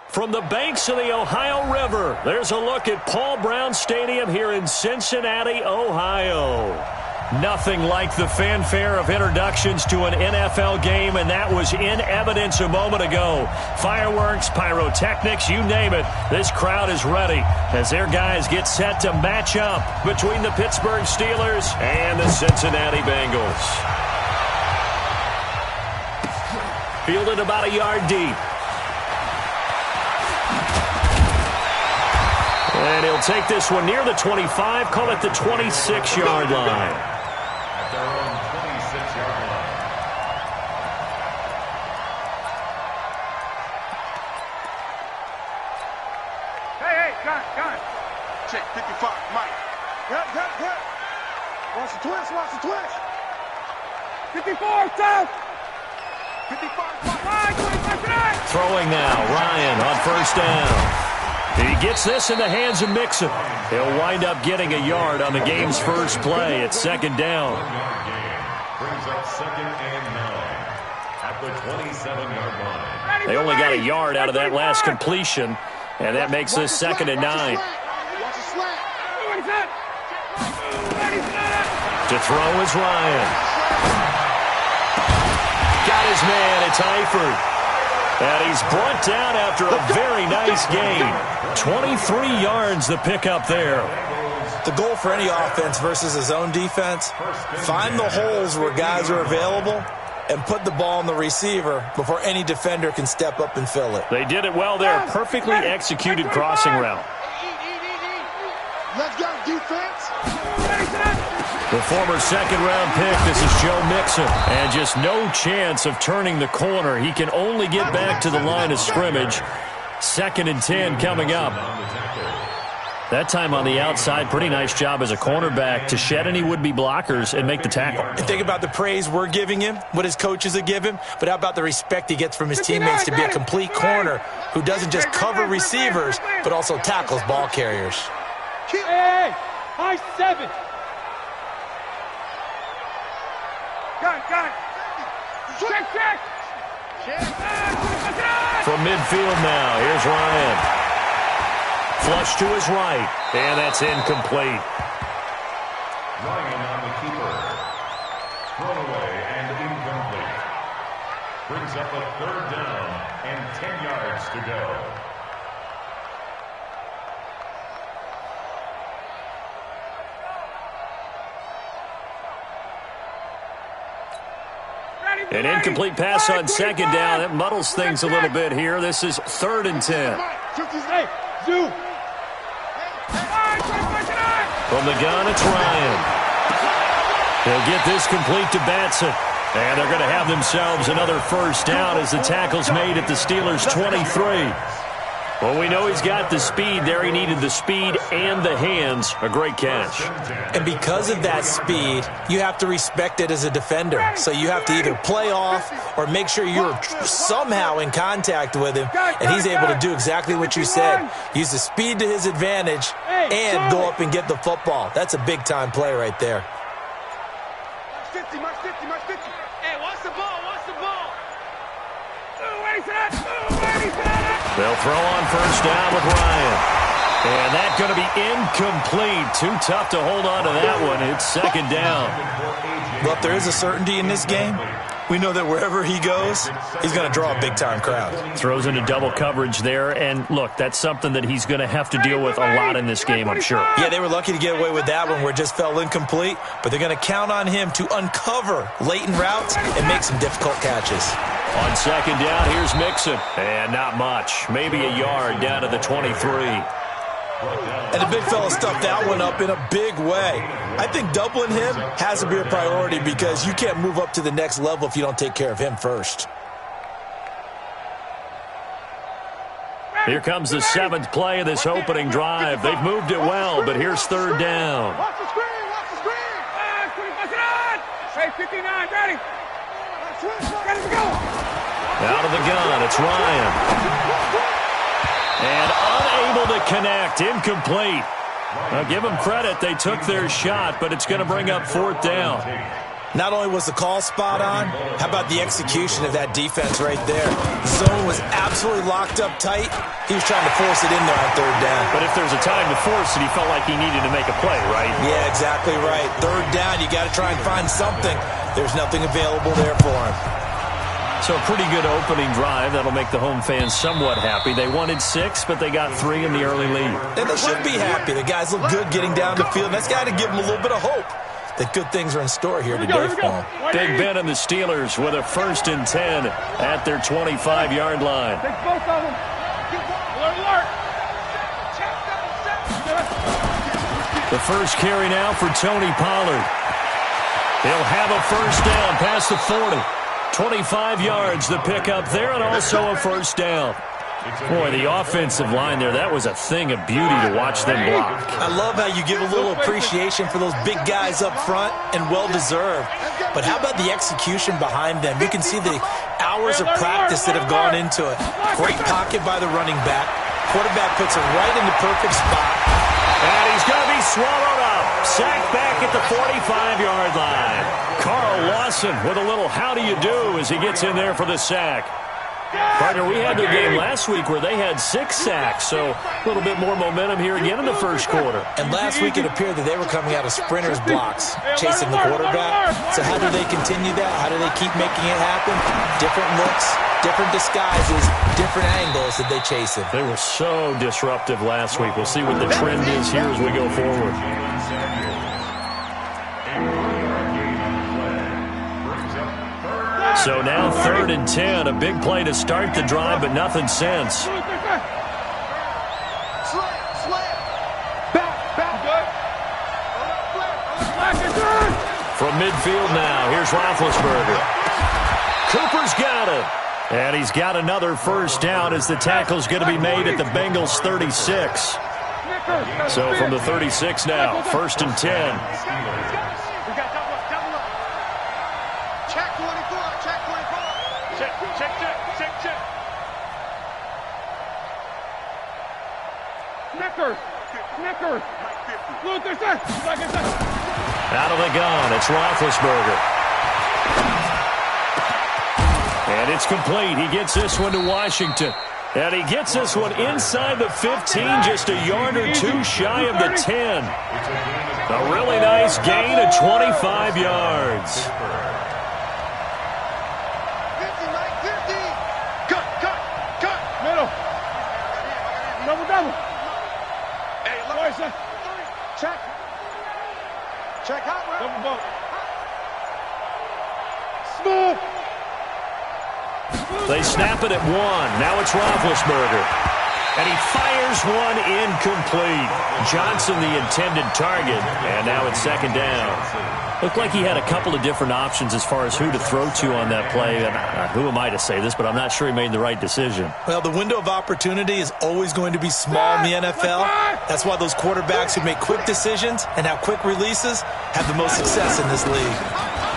From the banks of the Ohio River, there's a look at Paul Brown Stadium here in Cincinnati, Ohio. Nothing like the fanfare of introductions to an NFL game, and that was in evidence a moment ago. Fireworks, pyrotechnics, you name it. This crowd is ready as their guys get set to match up between the Pittsburgh Steelers and the Cincinnati Bengals. Fielded about a yard deep. And he'll take this one near the 25, call it the 26-yard line. At their own 26-yard line. Hey, gun. Check 55, Mike. Good. Watch the twitch. 54, south. 55, Throwing now, Ryan on first down. He gets this in the hands of Mixon. He'll wind up getting a yard on the game's first play at second down. Brings up 2nd and 9 at the 27-yard line. They only got a yard out of that last completion, and that makes this 2nd and 9. To throw is Ryan. Got his man, it's Eifert. And he's brought down after a very nice gain. 23 yards the pickup there. The goal for any offense versus his own defense, find the holes where guys are available and put the ball on the receiver before any defender can step up and fill it. They did it well there. Perfectly executed crossing route. Let's go, defense. The former second-round pick, this is Joe Mixon. And just no chance of turning the corner. He can only get back to the line of scrimmage. 2nd and 10 coming up. That time on the outside, pretty nice job as a cornerback to shed any would-be blockers and make the tackle. And think about the praise we're giving him, what his coaches have given him, but how about the respect he gets from his teammates to be a complete corner who doesn't just cover receivers, but also tackles ball carriers. Hey, high 7. Gun. Check. From midfield now, here's Ryan. Flush to his right, and that's incomplete. Ryan on the keeper. Thrown away and incomplete. Brings up a 3rd down and 10 yards to go. An incomplete pass on 2nd down. That muddles things a little bit here. This is 3rd and 10. From the gun, it's Ryan. They'll get this complete to Batson. And they're going to have themselves another first down as the tackle's made at the Steelers' 23. Well, we know he's got the speed there. He needed the speed and the hands. A great catch. And because of that speed, you have to respect it as a defender. So you have to either play off or make sure you're somehow in contact with him. And he's able to do exactly what you said. Use the speed to his advantage and go up and get the football. That's a big-time play right there. Hey, watch the ball. They'll throw on first down with Ryan. And that's going to be incomplete. Too tough to hold on to that one. It's 2nd down. Well, if there is a certainty in this game, we know that wherever he goes, he's going to draw a big-time crowd. Throws into double coverage there. And, look, that's something that he's going to have to deal with a lot in this game, I'm sure. Yeah, they were lucky to get away with that one where it just fell incomplete. But they're going to count on him to uncover latent routes and make some difficult catches. On 2nd down, here's Mixon. And not much. Maybe a yard down to the 23. And the big fella stuffed that one up in a big way. I think doubling him has to be a priority because you can't move up to the next level if you don't take care of him first. Here comes the 7th play of this opening drive. They've moved it well, but here's 3rd down. Watch the screen. Hey, 59, ready. Ready to go. Out of the gun, it's Ryan. And unable to connect, incomplete. Now give them credit, they took their shot, but it's going to bring up 4th down. Not only was the call spot on, how about the execution of that defense right there? Zone was absolutely locked up tight. He was trying to force it in there on third down. But if there's a time to force it, he felt like he needed to make a play, right? Yeah, exactly right. Third down, you got to try and find something. There's nothing available there for him. So a pretty good opening drive. That'll make the home fans somewhat happy. They wanted 6, but they got 3 in the early lead. And they should be happy. The guys look good getting down the field. That's got to give them a little bit of hope that good things are in store here today for them. Big Ben and the Steelers with a 1st and 10 at their 25-yard line. Take both of them. Alert. The first carry now for Tony Pollard. He'll have a 1st down past the 40. 25 yards the pickup there, and also a 1st down. Boy, the offensive line there, that was a thing of beauty to watch them block. I love how you give a little appreciation for those big guys up front, and well-deserved. But how about the execution behind them? You can see the hours of practice that have gone into it. Great pocket by the running back. Quarterback puts it right in the perfect spot. And he's going to be swallowed up. Sacked back at the 45-yard line. Carl Lawson with a little how do you do as he gets in there for the sack. Partner, we had their game last week where they had 6 sacks, so a little bit more momentum here again in the first quarter. And last week it appeared that they were coming out of sprinters blocks, chasing the quarterback. So how do they continue that? How do they keep making it happen? Different looks, different disguises, different angles that they chase him. They were so disruptive last week. We'll see what the trend is here as we go forward. So now 3rd and 10, a big play to start the drive, but nothing since. From midfield now, here's Roethlisberger. Cooper's got it. And he's got another 1st down as the tackle's going to be made at the Bengals' 36. So from the 36 now, 1st and 10. Snickers. Out of the gun, it's Roethlisberger. And it's complete. He gets this one to Washington. And he gets this one inside the 15, just a yard or 2 shy of the 10. A really nice gain of 25 yards. 50, Mike, 50. Cut. Middle. Double. Hey, look. Check out, bro. Double bump. Smooth. They snap it at 1. Now it's Roethlisberger. And he fires one incomplete. Johnson, the intended target. And now it's 2nd down. Looked like he had a couple of different options as far as who to throw to on that play. And who am I to say this, but I'm not sure he made the right decision. Well, the window of opportunity is always going to be small in the NFL. That's why those quarterbacks who make quick decisions and have quick releases have the most success in this league.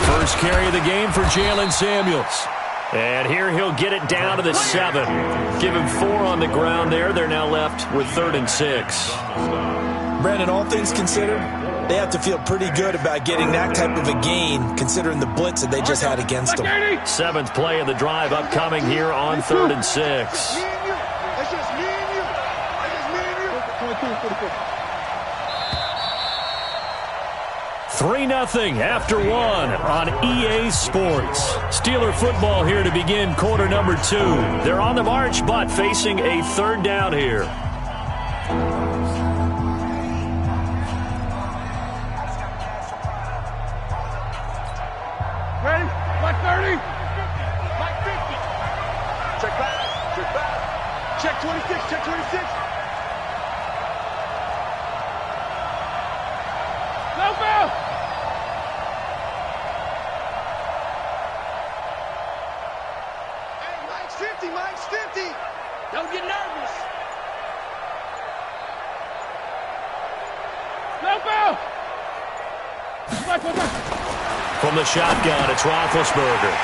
First carry of the game for Jalen Samuels. And here he'll get it down to the 7. Give him 4 on the ground there. They're now left with 3rd and 6. Brandon, all things considered, they have to feel pretty good about getting that type of a gain, considering the blitz that they just had against them. 7th play of the drive upcoming here on 3rd and 6. Me and you. That's just me and you. 3-0 after 1 on EA Sports. Steeler football here to begin quarter number 2. They're on the march, but facing a 3rd down here. Ready? Like 30. Like 50. Check back. Check 26. No foul. Hey, Mike's 50. Don't get nervous. No foul. From the shotgun, it's Roethlisberger.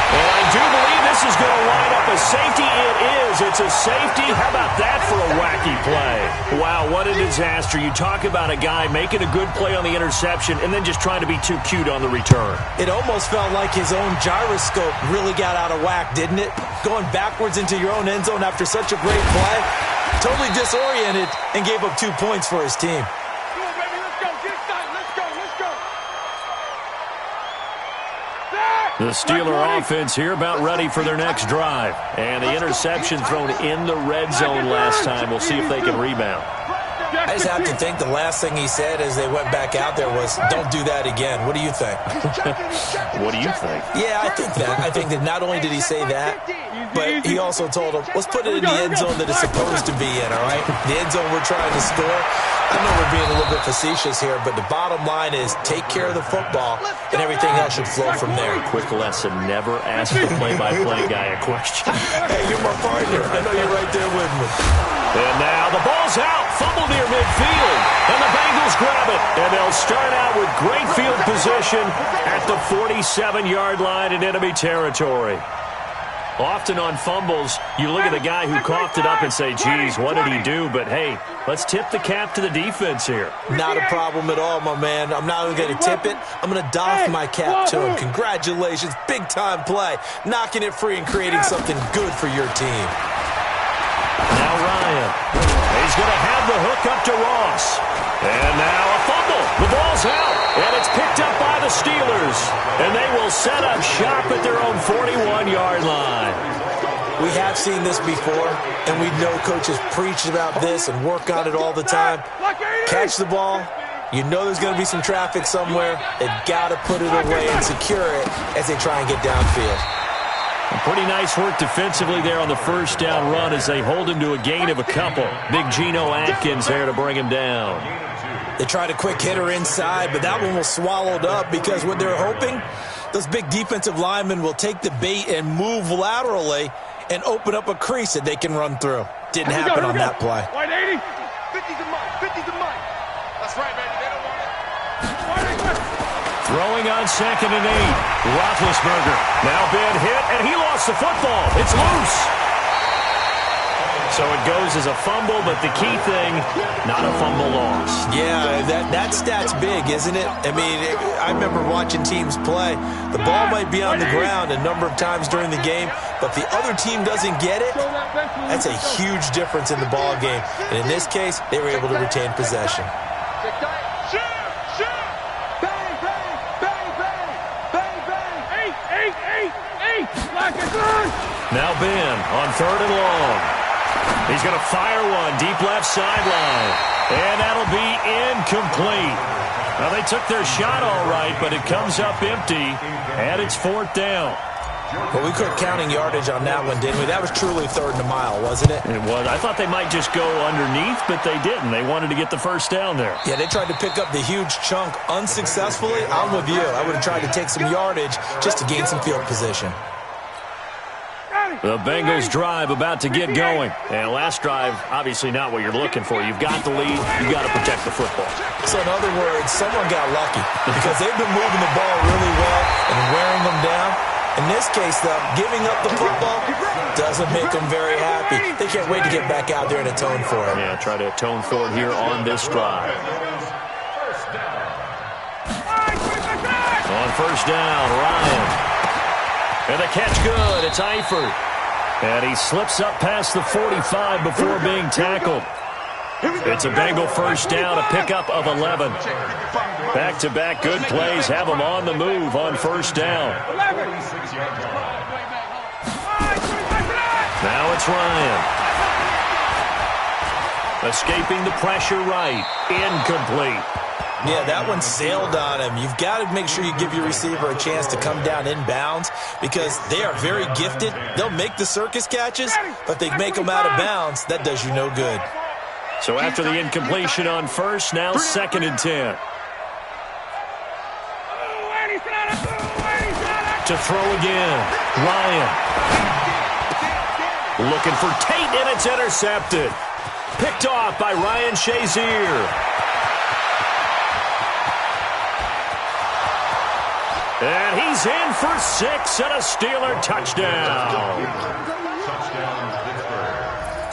And I do believe this is going to line up a safety. It is. It's a safety. How about that for a wacky play? Wow, what a disaster. You talk about a guy making a good play on the interception and then just trying to be too cute on the return. It almost felt like his own gyroscope really got out of whack, didn't it? Going backwards into your own end zone after such a great play. Totally disoriented and gave up 2 points for his team. The Steeler offense here about ready for their next drive. And the interception thrown in the red zone last time. We'll see if they can rebound. I just have to think the last thing he said as they went back out there was, don't do that again. What do you think? What do you think? Yeah, I think that. I think that not only did he say that, but he also told him, let's put it in the end zone that it's supposed to be in, all right? The end zone we're trying to score. I know we're being a little bit facetious here, but the bottom line is take care of the football, and everything else should flow from there. Quick lesson, never ask the play-by-play guy a question. Hey, you're my partner. I know you're right there with me. And now the ball's out. Fumble near midfield. And the Bengals grab it. And they'll start out with great field position at the 47-yard line in enemy territory. Often on fumbles, you look at the guy who coughed it up and say, geez, what did he do? But, hey, let's tip the cap to the defense here. Not a problem at all, my man. I'm not even going to tip it. I'm going to doff my cap to him. Congratulations. Big-time play. Knocking it free and creating something good for your team. Now Ryan. He's going to have the hook up to Ross. And now a fumble. The ball's out. And it's picked up by the Steelers. And they will set up shop at their own 41-yard line. We have seen this before, and we know coaches preach about this and work on it all the time. Catch the ball. You know there's going to be some traffic somewhere. They've got to put it away and secure it as they try and get downfield. Pretty nice work defensively there on the first down run as they hold him to a gain of a couple. Big Geno Atkins there to bring him down. They tried a quick hitter inside, but that one was swallowed up because what they're hoping, those big defensive linemen will take the bait and move laterally and open up a crease that they can run through. Didn't happen on that play. White 80. 50's a mine. 50's a mine. That's right, baby. They don't want it. Throwing on 2nd and 8. Roethlisberger now been hit, and he lost the football. It's loose. So it goes as a fumble, but the key thing, not a fumble loss. Yeah, that stat's big, isn't it? I mean, I remember watching teams play. The ball might be on the ground a number of times during the game, but if the other team doesn't get it, that's a huge difference in the ball game. And in this case, they were able to retain possession. Now Ben on 3rd and long. He's going to fire one deep left sideline. And that'll be incomplete. Well, they took their shot all right, but it comes up empty, and it's 4th down. Well, we quit counting yardage on that one, didn't we? That was truly 3rd and a mile, wasn't it? It was. I thought they might just go underneath, but they didn't. They wanted to get the first down there. Yeah, they tried to pick up the huge chunk unsuccessfully. I'm with you. I would have tried to take some yardage just to gain some field position. The Bengals drive about to get going. And last drive, obviously not what you're looking for. You've got the lead. You've got to protect the football. So in other words, someone got lucky because they've been moving the ball really well and wearing them down. In this case, though, giving up the football doesn't make them very happy. They can't wait to get back out there and atone for it. Yeah, try to atone for it here on this drive. On first down, Ryan. And the catch good. It's Eifert. And he slips up past the 45 before being tackled. It's a Bengal first down, a pickup of 11. Back-to-back good plays have them on the move on first down. Now it's Ryan. Escaping the pressure right. Incomplete. Yeah, that one sailed on him. You've got to make sure you give your receiver a chance to come down inbounds because they are very gifted. They'll make the circus catches, but they make them out of bounds. That does you no good. So after the incompletion on first, now 2nd and 10. To throw again, Ryan. Looking for Tate, and it's intercepted. Picked off by Ryan Shazier. And he's in for 6 and a Steeler touchdown.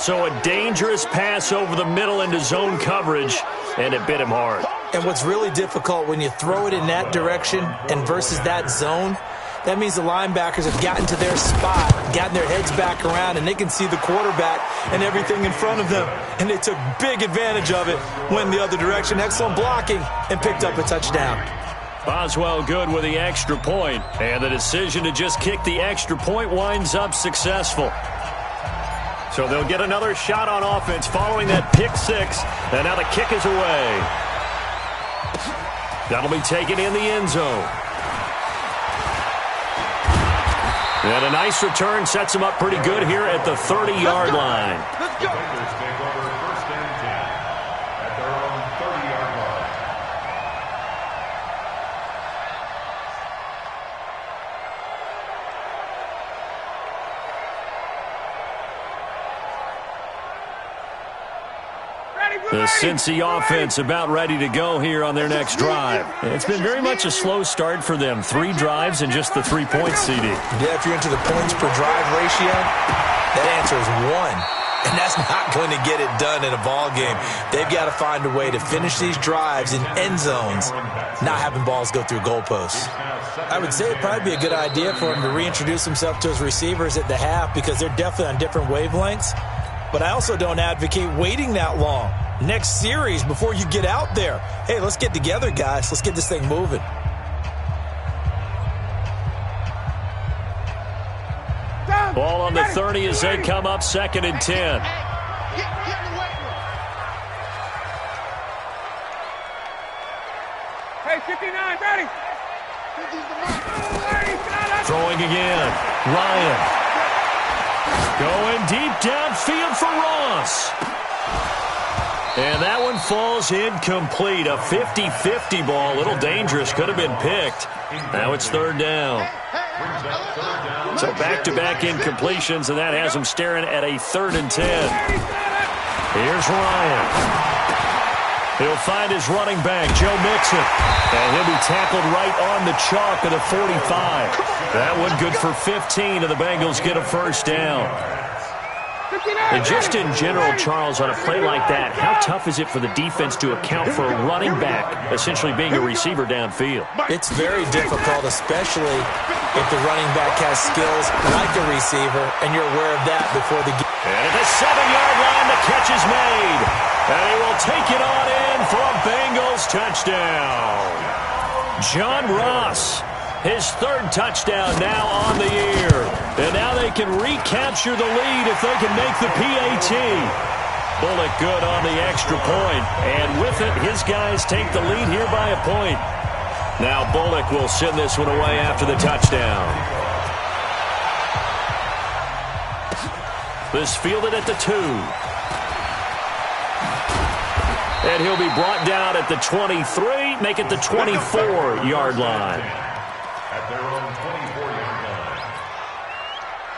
So a dangerous pass over the middle into zone coverage, and it bit him hard. And what's really difficult when you throw it in that direction and versus that zone, that means the linebackers have gotten to their spot, gotten their heads back around, and they can see the quarterback and everything in front of them. And they took big advantage of it, went the other direction, excellent blocking, and picked up a touchdown. Boswell good with the extra point, and the decision to just kick the extra point winds up successful. So they'll get another shot on offense following that pick six, and now the kick is away. That'll be taken in the end zone. And a nice return sets him up pretty good here at the 30-yard line. Let's go. The Bengals take over first and 10 at their own 30-yard line. The Cincy offense about ready to go here on their next drive. It's been very much a slow start for them. 3 drives and just the 3 points, CD. Yeah, if you're into the points per drive ratio, that answer is 1. And that's not going to get it done in a ball game. They've got to find a way to finish these drives in end zones, not having balls go through goalposts. I would say it'd probably be a good idea for him to reintroduce himself to his receivers at the half because they're definitely on different wavelengths. But I also don't advocate waiting that long. Next series before you get out there. Hey, let's get together, guys. Let's get this thing moving. Ball on the 30 as they come up 2nd and 10. Hey, 59, ready. Throwing again. Ryan. Going deep downfield for Ross. And that one falls incomplete. A 50-50 ball. A little dangerous. Could have been picked. Now it's 3rd down. So back-to-back incompletions, and that has him staring at a 3rd and 10. Here's Ryan. He'll find his running back, Joe Mixon. And he'll be tackled right on the chalk of the 45. That one good for 15, and the Bengals get a first down. And just in general, Charles, on a play like that, how tough is it for the defense to account for a running back essentially being a receiver downfield? It's very difficult, especially if the running back has skills like a receiver, and you're aware of that before the game. And at the 7-yard line, the catch is made. And he will take it on in for a Bengals touchdown. John Ross, his 3rd touchdown now on the year. And now they can recapture the lead if they can make the PAT. Bullock good on the extra point. And with it, his guys take the lead here by a point. Now Bullock will send this one away after the touchdown. This fielded at the 2. And he'll be brought down at the 23, make it the 24-yard line. At their own 24-yard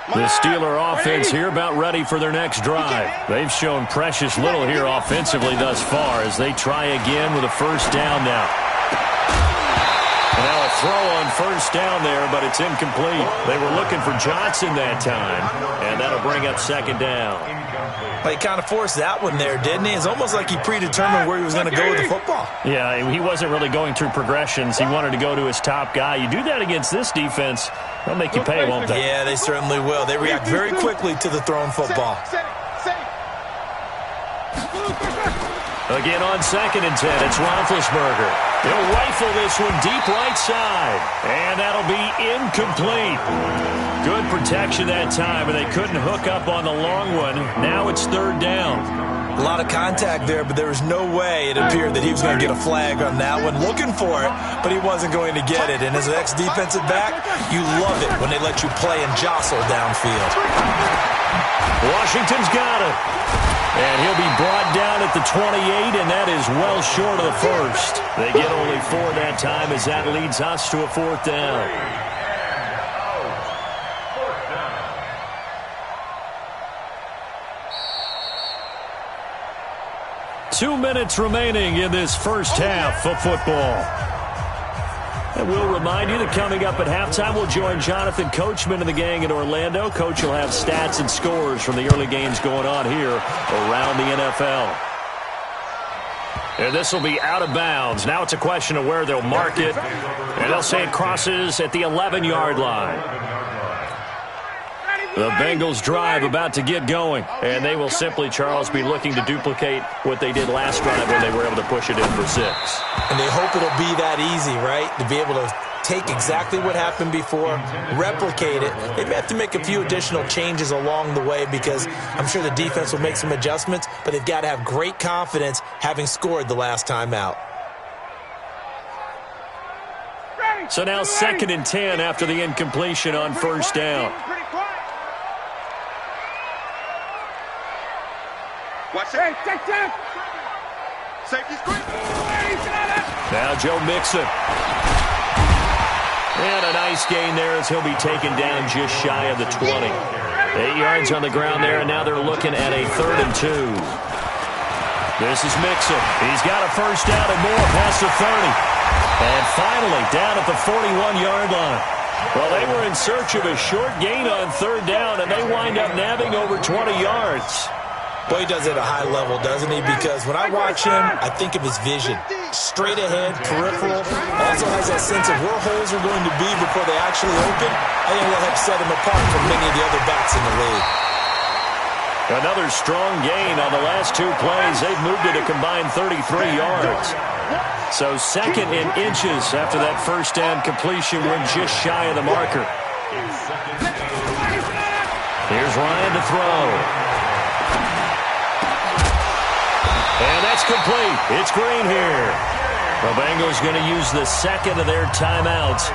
line. The Steeler offense here about ready for their next drive. They've shown precious little here offensively thus far as they try again with a first down now. And now a throw on first down there, but it's incomplete. They were looking for Johnson that time, and that'll bring up 2nd down. Well, he kind of forced that one there, didn't he? It's almost like he predetermined where he was going to go with the football. Yeah, he wasn't really going through progressions. He wanted to go to his top guy. You do that against this defense, they'll make you pay, won't they? Yeah, they certainly will. They react very quickly to the thrown football. Again on 2nd and 10, it's Roethlisberger. He'll rifle this one deep right side, and that'll be incomplete. Good protection that time, and they couldn't hook up on the long one. Now it's 3rd down. A lot of contact there, but there was no way it appeared that he was going to get a flag on that one. Looking for it, but he wasn't going to get it. And as an ex-defensive back, you love it when they let you play and jostle downfield. Washington's got it. And he'll be brought down at the 28, and that is well short of the first. They get only 4 that time as that leads us to a 4th down. 2 minutes remaining in this first half of football. And we'll remind you that coming up at halftime, we'll join Jonathan Coachman and the gang in Orlando. Coach will have stats and scores from the early games going on here around the NFL. And this will be out of bounds. Now it's a question of where they'll mark it. And they'll say it crosses at the 11-yard line. The Bengals drive about to get going. And they will simply, Charles, be looking to duplicate what they did last drive when they were able to push it in for 6. And they hope it'll be that easy, right? To be able to take exactly what happened before, replicate it. They may have to make a few additional changes along the way because I'm sure the defense will make some adjustments, but they've got to have great confidence having scored the last time out. So now 2nd and 10 after the incompletion on first down. Watch it. Check. Safety screen. Now Joe Mixon. And a nice gain there as he'll be taken down just shy of the 20. 8 yards on the ground there, and now they're looking at a 3rd and 2. This is Mixon. He's got a first down and more past the 30. And finally down at the 41-yard line. Well, they were in search of a short gain on 3rd down, and they wind up nabbing over 20 yards. Boy, he does it at a high level, doesn't he? Because when I watch him, I think of his vision. Straight ahead, peripheral. Also has that sense of where holes are going to be before they actually open. I think will help set him apart from many of the other backs in the league. Another strong gain on the last 2 plays. They've moved it a combined 33 yards. So 2nd in inches after that first down completion. We're just shy of the marker. Here's Ryan to throw. And that's complete. It's Green here. The Bengals going to use the 2nd of their timeouts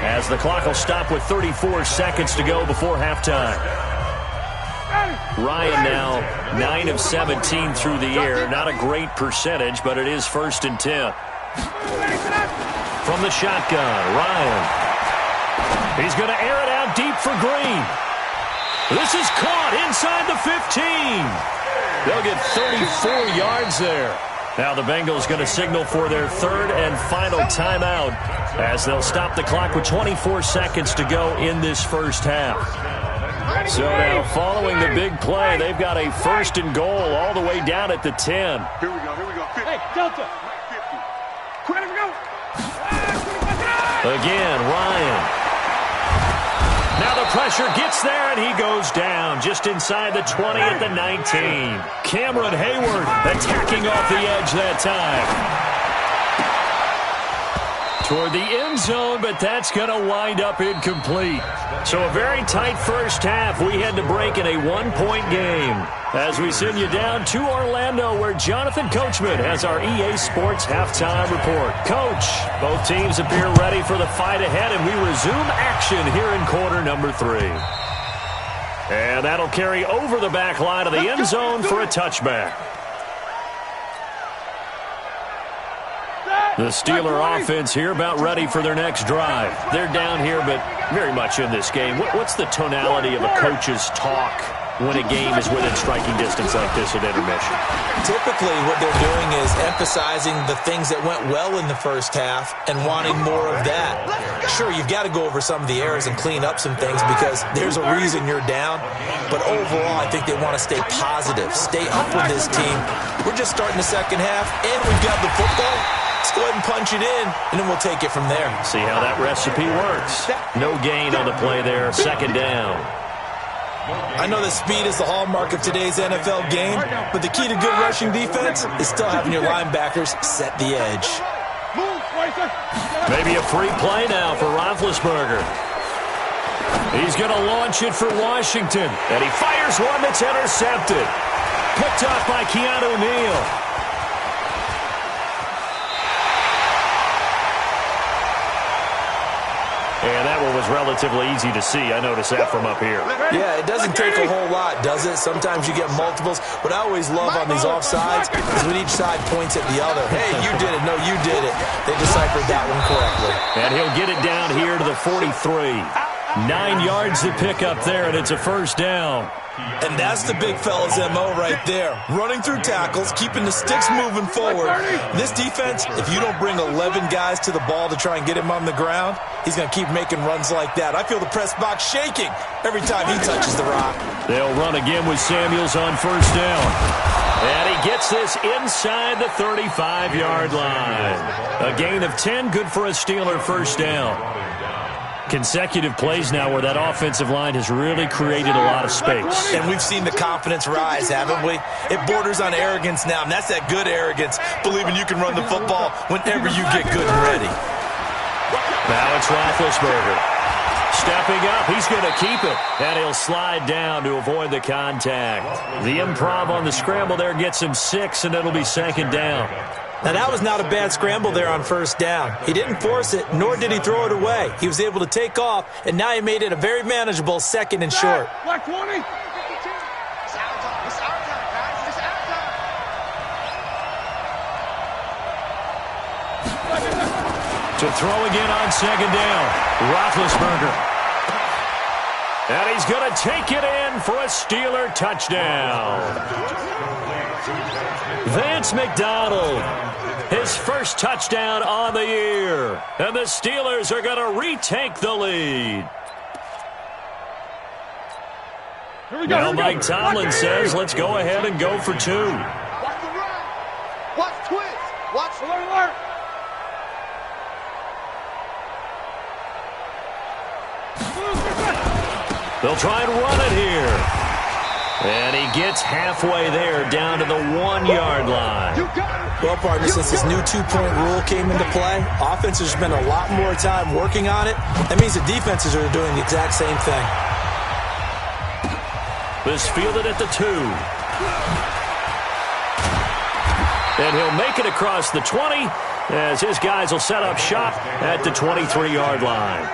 as the clock will stop with 34 seconds to go before halftime. Ryan now 9 of 17 through the air. Not a great percentage, but it is 1st and 10. From the shotgun, Ryan. He's going to air it out deep for Green. This is caught inside the 15. They'll get 34 yards there. Now the Bengals going to signal for their 3rd and final timeout as they'll stop the clock with 24 seconds to go in this first half. So now following the big play, they've got a 1st and goal all the way down at the 10. Here we go. 50. Hey, Delta. 50. Again, Ryan. Now the pressure gets there, and he goes down just inside the 20 at the 19. Cameron Hayward attacking off the edge that time. Toward the end zone, but that's going to wind up incomplete. So a very tight first half. We had to break in a 1-point game as we send you down to Orlando where Jonathan Coachman has our EA Sports halftime report. Coach, both teams appear ready for the fight ahead, and we resume action here in quarter number 3. And that'll carry over the back line of the end zone for a touchback. The Steeler offense here about ready for their next drive. They're down here, but very much in this game. What's the tonality of a coach's talk when a game is within striking distance like this at intermission? Typically, what they're doing is emphasizing the things that went well in the first half and wanting more of that. Sure, you've got to go over some of the errors and clean up some things because there's a reason you're down. But overall, I think they want to stay positive, stay up with this team. We're just starting the second half, and we've got the football. Let's go ahead and punch it in, and then we'll take it from there. See how that recipe works. No gain on the play there, 2nd down. I know that speed is the hallmark of today's NFL game, but the key to good rushing defense is still having your linebackers set the edge. Maybe a free play now for Roethlisberger. He's going to launch it for Washington, and he fires one that's intercepted. Picked off by Keanu Neal. And that one was relatively easy to see. I noticed that from up here. Yeah, it doesn't take a whole lot, does it? Sometimes you get multiples. What I always love on these offsides is when each side points at the other. Hey, you did it. No, you did it. They deciphered that one correctly. And he'll get it down here to the 43. 9 yards to pick up there, and it's a first down. And that's the big fella's MO right there. Running through tackles, keeping the sticks moving forward. This defense, if you don't bring 11 guys to the ball to try and get him on the ground, he's going to keep making runs like that. I feel the press box shaking every time he touches the rock. They'll run again with Samuels on first down. And he gets this inside the 35-yard line. A gain of 10, good for a Steeler first down. Consecutive plays now where that offensive line has really created a lot of space. And we've seen the confidence rise, haven't we? It borders on arrogance now, and that's that good arrogance, believing you can run the football whenever you get good and ready. Now it's Roethlisberger. Stepping up, he's going to keep it. And he'll slide down to avoid the contact. The improv on the scramble there gets him 6, and it'll be second down. Now, that was not a bad scramble there on first down. He didn't force it, nor did he throw it away. He was able to take off, and now he made it a very manageable second and short. Black 20. It's our time. It's our time, guys. It's our time. To throw again on second down, Roethlisberger. And he's going to take it in for a Steeler touchdown. Vance McDonald, his first touchdown on the year. And the Steelers are going to retake the lead. Now Mike Tomlin says, let's go ahead and go for 2. Watch the run. Watch twist. Watch alert. They'll try and run it here. And he gets halfway there, down to the 1-yard line. Well, partner, since this new 2-point rule came into play, offenses spend a lot more time working on it. That means the defenses are doing the exact same thing. This fielded at the 2. And he'll make it across the 20 as his guys will set up shop at the 23-yard line.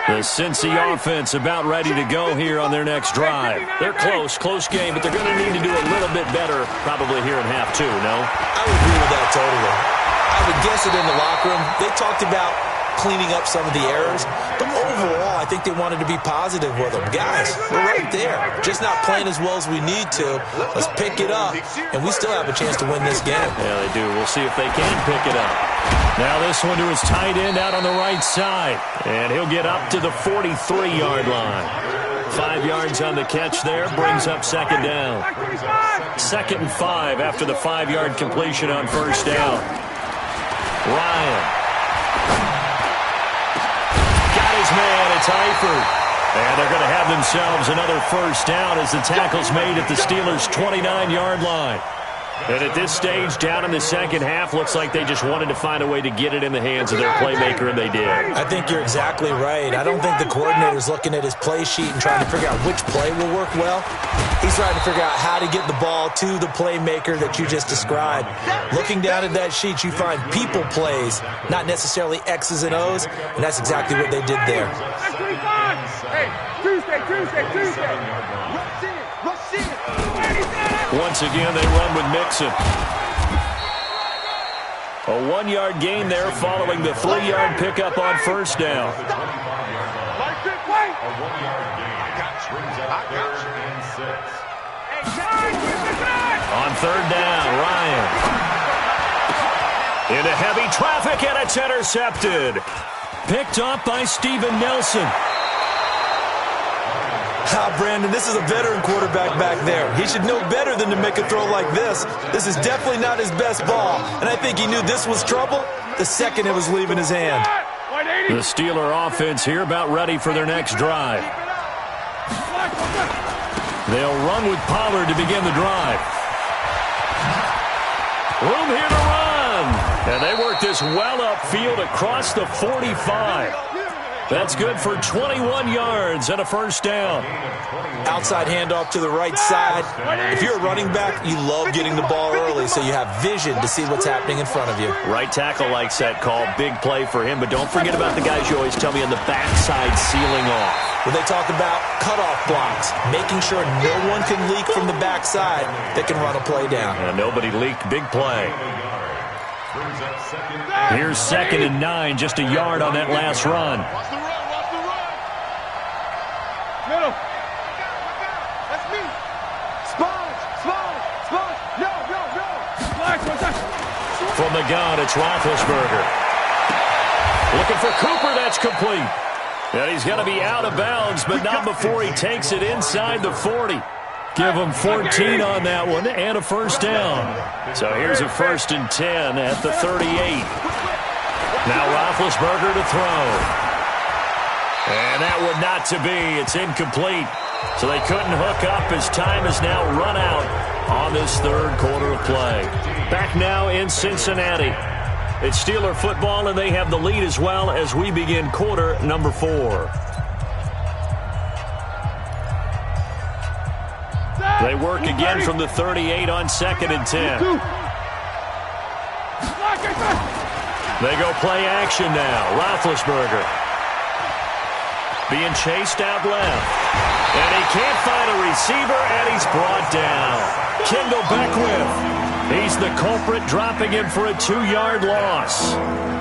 The Cincy offense about ready to go here on their next drive. They're close game, but they're going to need to do a little bit better probably here in half 2, no? I would agree with that totally. I would guess it in the locker room. They talked about cleaning up some of the errors, but overall, I think they wanted to be positive with them. Guys, we're right there. Just not playing as well as we need to. Let's pick it up, and we still have a chance to win this game. Yeah, they do. We'll see if they can pick it up. Now this one to his tight end out on the right side. And he'll get up to the 43-yard line. 5 yards on the catch there. Brings up second down. 2nd and 5 after the 5-yard completion on first down. Ryan. Got his man. It's Eifert. And they're going to have themselves another first down as the tackle's made at the Steelers' 29-yard line. And at this stage, down in the second half, looks like they just wanted to find a way to get it in the hands of their playmaker, and they did. I think you're exactly right. I don't think the coordinator's looking at his play sheet and trying to figure out which play will work well. He's trying to figure out how to get the ball to the playmaker that you just described. Looking down at that sheet, you find people plays, not necessarily X's and O's, and that's exactly what they did there. Hey, Tuesday. Rush in. Once again, they run with Mixon. A 1-yard gain there following the 3-yard pickup on first down. A 1-yard gain brings up 3rd and 6. On third down, Ryan. Into heavy traffic, and it's intercepted. Picked up by Steven Nelson. Brandon, this is a veteran quarterback back there. He should know better than to make a throw like this. This is definitely not his best ball, and I think he knew this was trouble the second it was leaving his hand. The Steeler offense here about ready for their next drive. They'll run with Pollard to begin the drive. Room here to run. And they work this well upfield across the 45. That's good for 21 yards and a first down. Outside handoff to the right side. If you're a running back, you love getting the ball early so you have vision to see what's happening in front of you. Right tackle likes that call. Big play for him. But don't forget about the guys you always tell me on the backside sealing off. When they talk about cutoff blocks, making sure no one can leak from the backside that can run a play down. And nobody leaked. Big play. Brings up second and Here's 2nd and 9, just a yard on that last run. Watch the run, watch the run. Middle. That's me. Sponge, sponge, sponge. No, no, no. Flash, one time. From the gun, it's Roethlisberger. Looking for Cooper, that's complete. And he's going to be out of bounds, but not before he takes it inside the 40. Give him 14 on that one and a first down. So here's a 1st and 10 at the 38. Now Roethlisberger to throw. And that would not to be. It's incomplete. So they couldn't hook up as time is now run out on this 3rd quarter of play. Back now in Cincinnati. It's Steeler football, and they have the lead as well as we begin quarter number 4. They work again from the 38 on 2nd and 10. They go play action now. Roethlisberger being chased out left. And he can't find a receiver, and he's brought down. Kendall Beckwith. He's the culprit, dropping him for a 2-yard loss.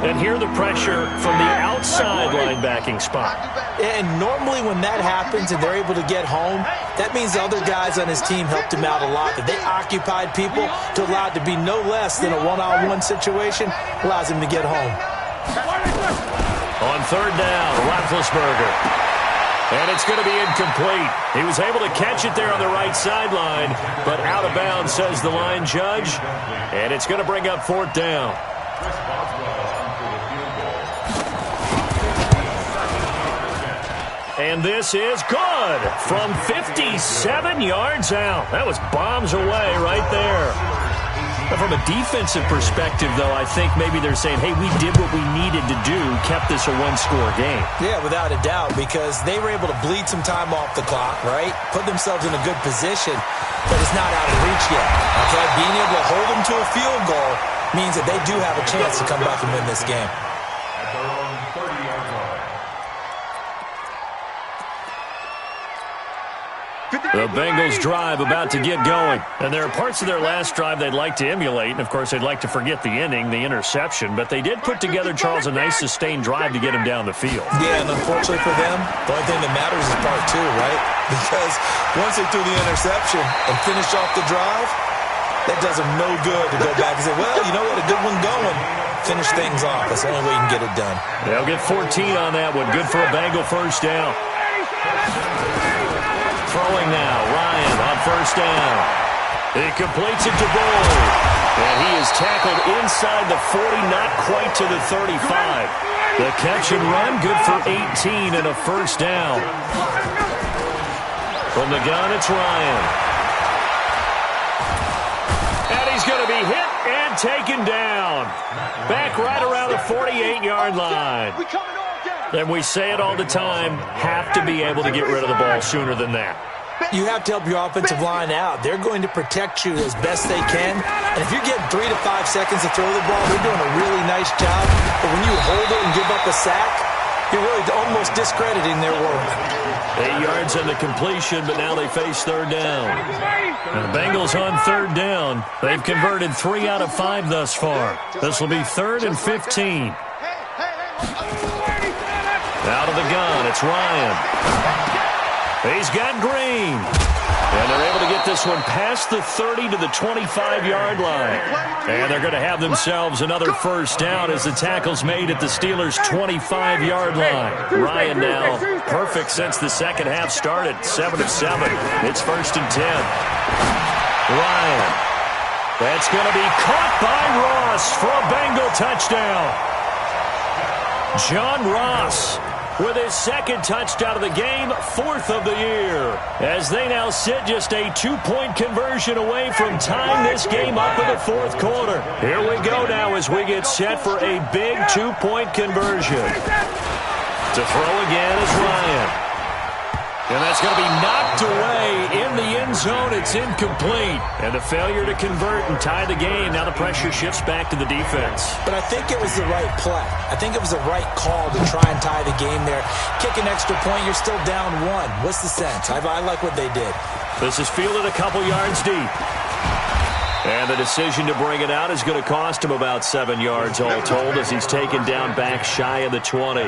And here the pressure from the outside linebacking spot. And normally when that happens and they're able to get home, that means the other guys on his team helped him out a lot. That they occupied people to allow it to be no less than a one-on-one situation, allows him to get home. On 3rd down, Roethlisberger. And it's going to be incomplete. He was able to catch it there on the right sideline, but out of bounds, says the line judge. And it's going to bring up 4th down. And this is good from 57 yards out. That was bombs away right there. From a defensive perspective, though, I think maybe they're saying, hey, we did what we needed to do, kept this a 1-score game. Yeah, without a doubt, because they were able to bleed some time off the clock, right? Put themselves in a good position, but it's not out of reach yet, okay? Being able to hold them to a field goal means that they do have a chance to come back and win this game. at their own 30-yard line. The Bengals drive about to get going. And there are parts of their last drive they'd like to emulate. And, of course, they'd like to forget the ending, the interception. But they did put together, Charles, a nice sustained drive to get him down the field. Yeah, and unfortunately for them, the only thing that matters is part 2, right? Because once they threw the interception and finished off the drive, that does them no good to go back and say, well, you know what, a good one going. Finish things off. That's the only way you can get it done. They'll get 14 on that one. Good for a Bengal first down. Throwing now, Ryan on first down. He completes it to Boyd. And he is tackled inside the 40, not quite to the 35. The catch and run, good for 18 and a first down. From the gun, it's Ryan. And he's going to be hit and taken down. Back right around the 48-yard line. And we say it all the time, have to be able to get rid of the ball sooner than that. You have to help your offensive line out. They're going to protect you as best they can. And if you're getting 3 to 5 seconds to throw the ball, they're doing a really nice job. But when you hold it and give up a sack, you're really almost discrediting their work. 8 yards on the completion, but now they face third down. And the Bengals on third down. They've converted 3 out of 5 thus far. This will be 3rd and 15. Out of the gun, it's Ryan. He's got Green. And they're able to get this one past the 30 to the 25-yard line. And they're going to have themselves another first down as the tackle's made at the Steelers' 25-yard line. Ryan now perfect since the second half started, 7 of 7. It's 1st and 10. Ryan. That's going to be caught by Ross for a Bengal touchdown. John Ross with his second touchdown of the game, 4th of the year, as they now sit just a 2-point conversion away from tying this game up in the 4th quarter. Here we go now as we get set for a big 2-point conversion. To throw again is Ryan. And that's going to be knocked away in the end zone. It's incomplete. And a failure to convert and tie the game. Now the pressure shifts back to the defense. But I think it was the right play. I think it was the right call to try and tie the game there. Kick an extra point, you're still down 1. What's the sense? I like what they did. This is fielded a couple yards deep. And the decision to bring it out is going to cost him about 7 yards all told as he's taken down back shy of the 20.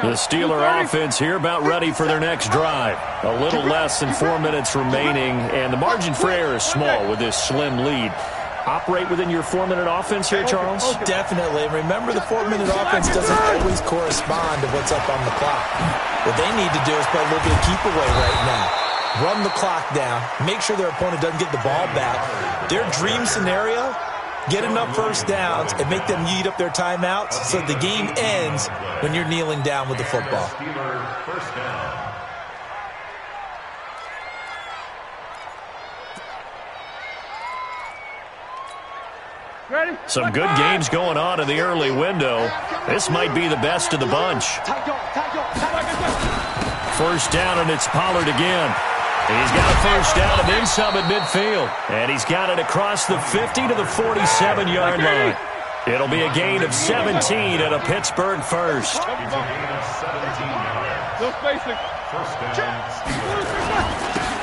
The Steeler offense here about ready for their next drive. A little less than 4 minutes remaining, and the margin for error is small with this slim lead. Operate within your 4-minute offense here, Charles? Oh, definitely. And remember, the 4-minute offense doesn't always correspond to what's up on the clock. What they need to do is play a little bit of keep away right now. Run the clock down. Make sure their opponent doesn't get the ball back. Their dream scenario, get enough first downs and make them eat up their timeouts so the game ends when you're kneeling down with the football. First down. Some good games going on in the early window. This might be the best of the bunch. First down, and it's Pollard again. He's got a first down and then some at midfield. And he's got it across the 50 to the 47-yard line. It'll be a gain of 17 and a Pittsburgh first.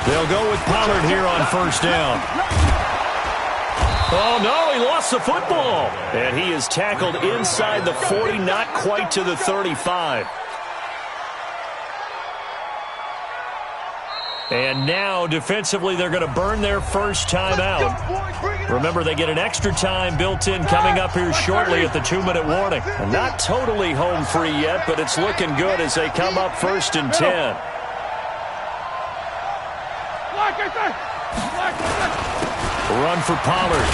They'll go with Pollard here on first down. Oh, no, he lost the football. And he is tackled inside the 40, not quite to the 35. And now, defensively, they're going to burn their first timeout. Remember, they get an extra time built in coming up here shortly at the 2-minute warning. And not totally home free yet, but it's looking good as they come up 1st and 10. Run for Pollard.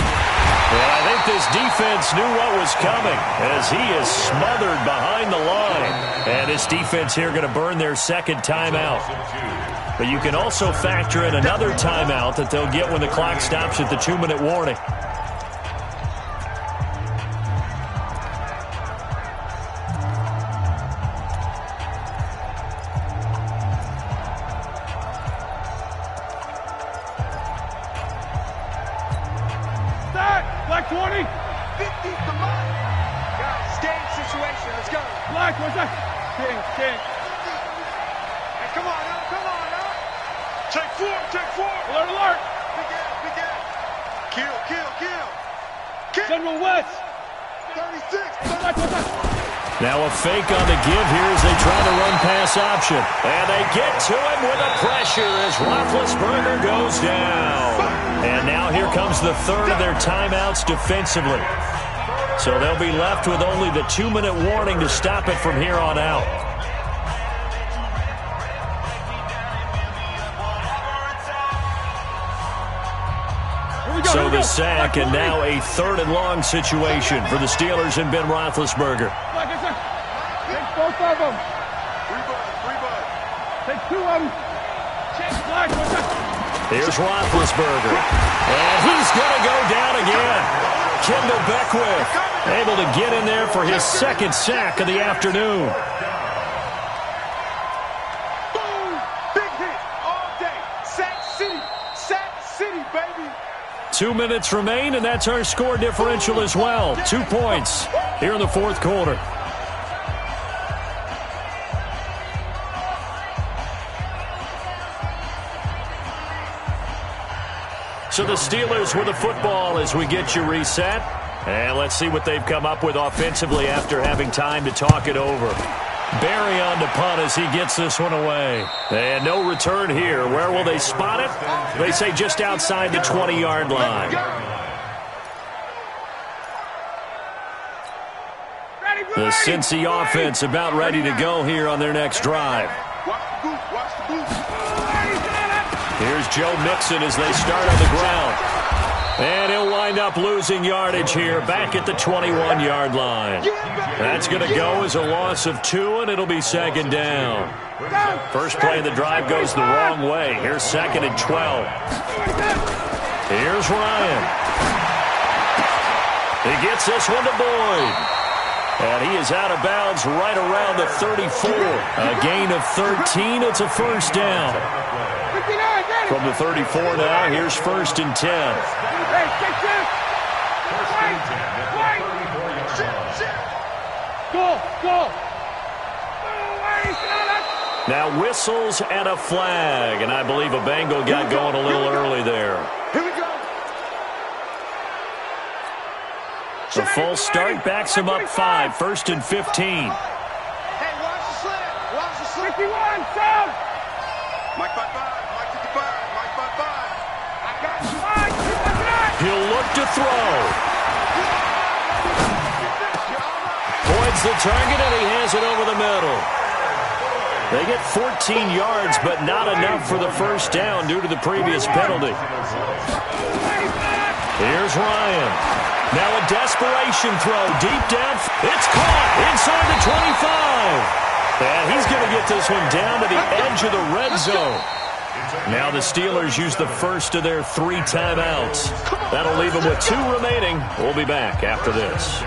And I think this defense knew what was coming as he is smothered behind the line. And this defense here going to burn their second timeout. But you can also factor in another timeout that they'll get when the clock stops at the 2-minute warning. Black 20. 50, come on. Guys, game situation. Let's go. Black, what's that? King. Hey, come on now. Take four. Alert. Big Al. Kill. General West. 36. Black, what's that? Now a fake on the give here as they try to run pass option. And they get to him with a pressure as Roethlisberger goes down. And now here comes the third of their timeouts defensively. So they'll be left with only the 2-minute warning to stop it from here on out. So the sack, and now a 3rd and long situation for the Steelers and Ben Roethlisberger. Take both of them. Take 2 of them. Black, what's that? Here's Roethlisberger. And he's going to go down again. Kendall Beckwith able to get in there for his second sack of the afternoon. Boom. Big hit all day. Sack City, baby. 2 minutes remain, and that's our score differential as well. 2 points here in the 4th quarter. So the Steelers with the football as we get you reset. And let's see what they've come up with offensively after having time to talk it over. Barry on to punt as he gets this one away. And no return here. Where will they spot it? They say just outside the 20-yard line. The Cincy offense about ready to go here on their next drive. Here's Joe Mixon as they start on the ground. And he'll wind up losing yardage here back at the 21-yard line. That's going to go as a loss of 2, and it'll be 2nd down. First play of the drive goes the wrong way. Here's 2nd and 12. Here's Ryan. He gets this one to Boyd. And he is out of bounds right around the 34. A gain of 13. It's a first down. From the 34 now, here's 1st and 10. Go. Now whistles and a flag, and I believe a Bengal got going a little early there. Here we go. The full start backs him up 5, 1st and 15. Hey, watch the slip. Watch the slip. 51, Sam. Mike 55, Mike 55, Mike 55. I got you. Mike, He'll look to throw. Points the target, and he has it over the middle. They get 14 yards, but not enough for the first down due to the previous penalty. Here's Ryan. Now a desperation throw deep down. It's caught inside the 25. And he's going to get this one down to the edge of the red zone. Now the Steelers use the first of their 3 timeouts. That'll leave them with 2 remaining. We'll be back after this.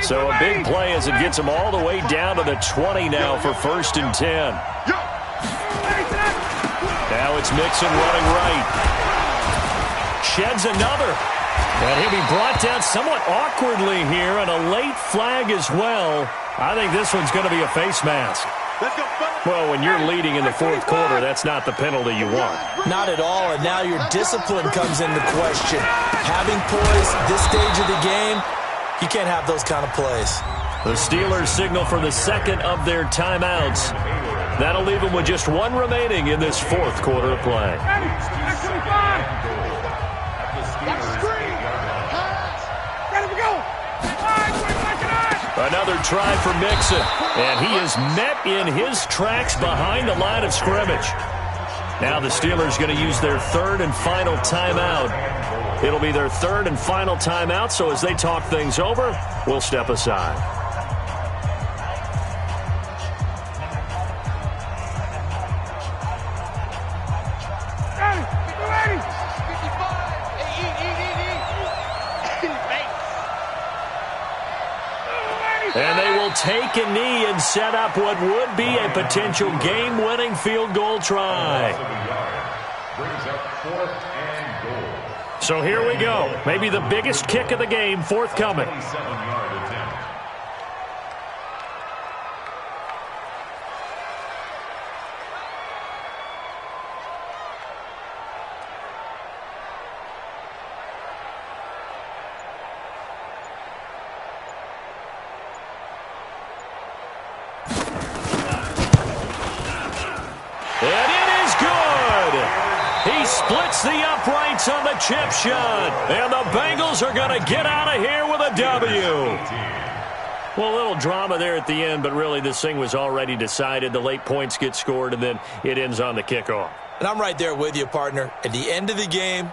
So a big play as it gets them all the way down to the 20 now for 1st and 10. Now it's Mixon running right. Sheds another. And he'll be brought down somewhat awkwardly here, and a late flag as well. I think this one's going to be a face mask. Well, when you're leading in the 4th quarter, that's not the penalty you want. Not at all, and now your discipline comes into question. Having poise at this stage of the game, you can't have those kind of plays. The Steelers signal for the second of their timeouts. That'll leave them with just 1 remaining in this 4th quarter of play. Another try for Mixon, and he is met in his tracks behind the line of scrimmage. Now the Steelers going to use their 3rd and final timeout. It'll be their 3rd and final timeout, so as they talk things over, we'll step aside. And they will take a knee and set up what would be a potential game-winning field goal try. So here we go. Maybe the biggest kick of the game forthcoming. Splits the uprights on the chip shot. And the Bengals are going to get out of here with a W. Well, a little drama there at the end, but really this thing was already decided. The late points get scored, and then it ends on the kickoff. And I'm right there with you, partner. At the end of the game,